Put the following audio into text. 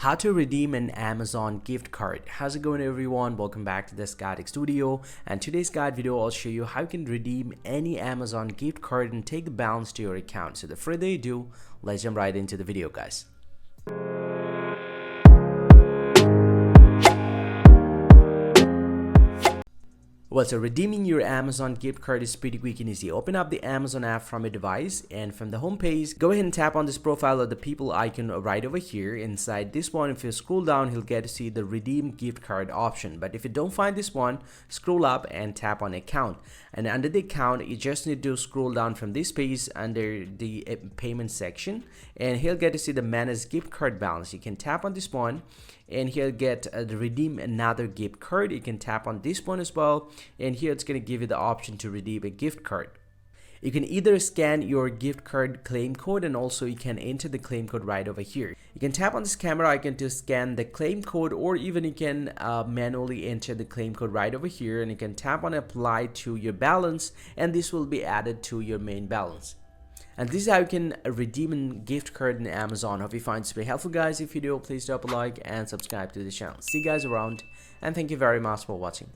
How to redeem an Amazon gift card. How's it going, everyone? Welcome back to this guiding studio, and today's guide video I'll show you how you can redeem any Amazon gift card and take the balance to your account. So without further ado, let's jump right into the video, guys. Well, so redeeming your Amazon gift card is pretty quick and easy. Open up the Amazon app from your device, and from the home page, go ahead and tap on this profile of the people icon right over here. Inside this one, if you scroll down, you'll get to see the redeem gift card option. But if you don't find this one, scroll up and tap on account. And under the account, you just need to scroll down from this page under the payment section, and he'll get to see the manage gift card balance. You can tap on this one, and he'll get redeem another gift card. You can tap on this one as well, and here it's going to give you the option to redeem a gift card. You can either scan your gift card claim code, and also you can enter the claim code right over here. You can tap on this camera icon to scan the claim code, or even you can manually enter the claim code right over here, and you can tap on apply to your balance, and this will be added to your main balance. And this is how you can redeem a gift card in Amazon. Hope you find this very helpful, guys. If you do, please drop a like and subscribe to the channel. See you guys around, and thank you very much for watching.